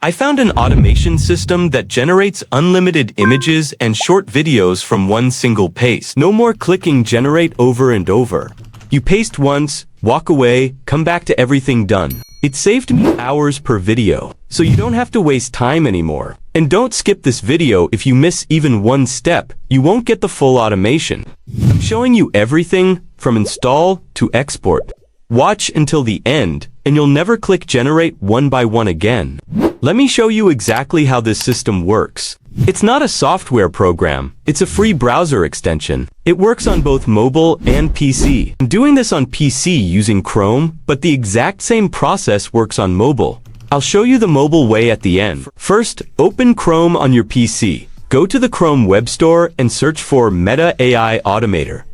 I found an automation system that generates unlimited images and short videos from one single paste. No more clicking generate over and over. You paste once, walk away, come back to everything done. It saved me hours per video, so you don't have to waste time anymore. And don't skip this video. If you miss even one step, you won't get the full automation. I'm showing you everything from install to export. Watch until the end, and you'll never click generate one by one again. Let me show you exactly how this system works. It's not a software program, it's a free browser extension. It works on both mobile and PC. I'm doing this on PC using Chrome, but the exact same process works on mobile. I'll show you the mobile way at the end. First, open Chrome on your PC. Go to the Chrome Web Store and search for Meta AI Automator.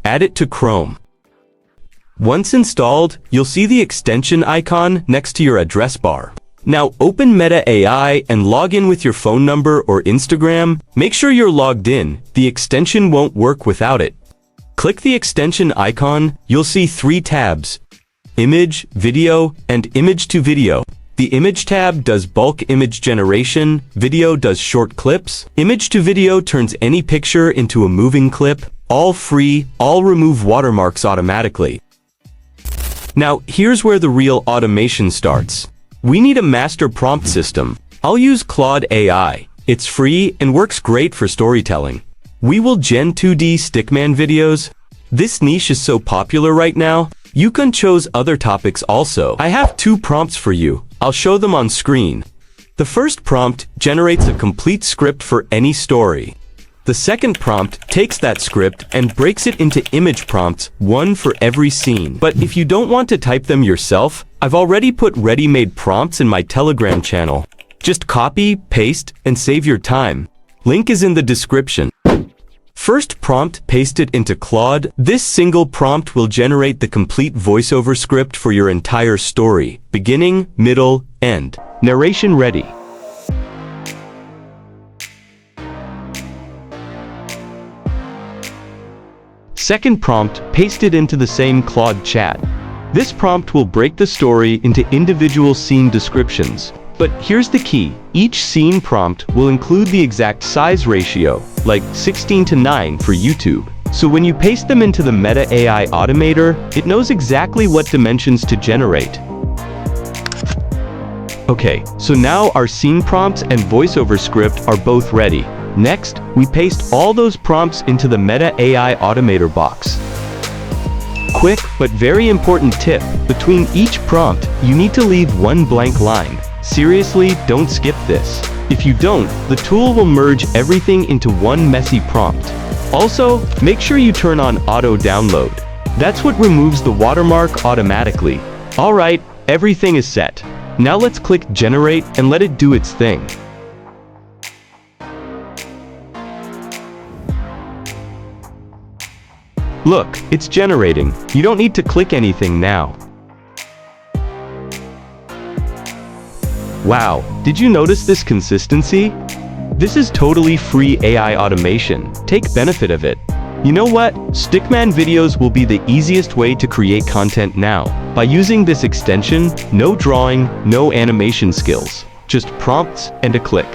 Add it to Chrome. Once installed, you'll see the extension icon next to your address bar. Now open Meta AI and log in with your phone number or Instagram. Make sure you're logged in. The extension won't work without it. Click the extension icon. You'll see 3 tabs: Image, Video, and Image to Video. The Image tab does bulk image generation, Video does short clips. Image to Video turns any picture into a moving clip. All free, all remove watermarks automatically. Now, here's where the real automation starts. We need a master prompt system. I'll use Claude AI. It's free and works great for storytelling. We will gen 2D Stickman videos. This niche is so popular right now. You can choose other topics also. I have 2 prompts for you. I'll show them on screen. The first prompt generates a complete script for any story. The second prompt takes that script and breaks it into image prompts, one for every scene. But if you don't want to type them yourself, I've already put ready-made prompts in my Telegram channel. Just copy, paste, and save your time. Link is in the description. First prompt, paste it into Claude. This single prompt will generate the complete voiceover script for your entire story. Beginning, middle, end. Narration ready. Second prompt, paste it into the same Claude chat. This prompt will break the story into individual scene descriptions. But here's the key. Each scene prompt will include the exact size ratio, like 16:9 for YouTube. So when you paste them into the Meta AI Automator, it knows exactly what dimensions to generate. Okay, so now our scene prompts and voiceover script are both ready. Next, we paste all those prompts into the Meta AI Automator box. Quick but very important tip, between each prompt, you need to leave one blank line. Seriously, don't skip this. If you don't, the tool will merge everything into one messy prompt. Also, make sure you turn on auto download. That's what removes the watermark automatically. Alright, everything is set. Now let's click generate and let it do its thing. Look, it's generating. You don't need to click anything now. Wow, did you notice this consistency? This is totally free AI automation. Take benefit of it. You know what? Stickman videos will be the easiest way to create content now. By using this extension, no drawing, no animation skills. Just prompts and a click.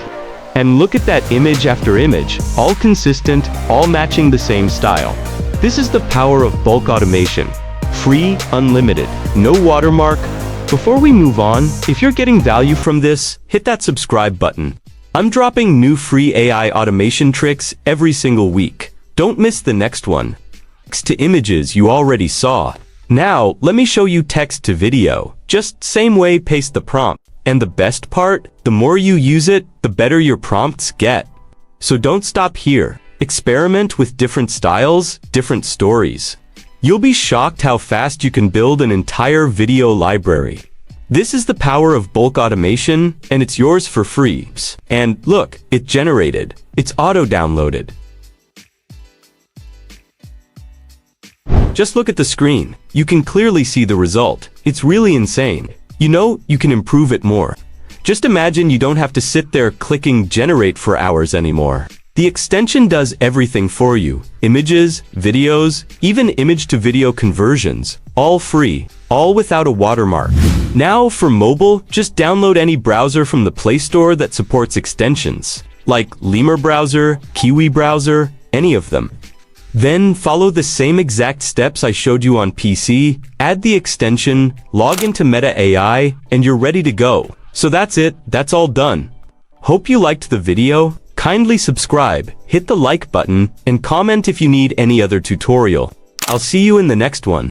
And look at that image after image, all consistent, all matching the same style. This is the power of bulk automation. Free, unlimited, no watermark. Before we move on, if you're getting value from this, hit that subscribe button. I'm dropping new free AI automation tricks every single week. Don't miss the next one. Text to images you already saw. Now, let me show you text to video. Just same way, paste the prompt. And the best part, the more you use it, the better your prompts get. So don't stop here. Experiment with different styles, different stories. You'll be shocked how fast you can build an entire video library. This is the power of bulk automation, and it's yours for free. And look, it generated. It's auto-downloaded. Just look at the screen. You can clearly see the result. It's really insane. You know, you can improve it more. Just imagine you don't have to sit there clicking generate for hours anymore. The extension does everything for you. Images, videos, even image-to-video conversions. All free. All without a watermark. Now, for mobile, just download any browser from the Play Store that supports extensions. Like Lemur browser, Kiwi browser, any of them. Then, follow the same exact steps I showed you on PC, add the extension, log into Meta AI, and you're ready to go. So that's it, that's all done. Hope you liked the video. Kindly subscribe, hit the like button, and comment if you need any other tutorial. I'll see you in the next one.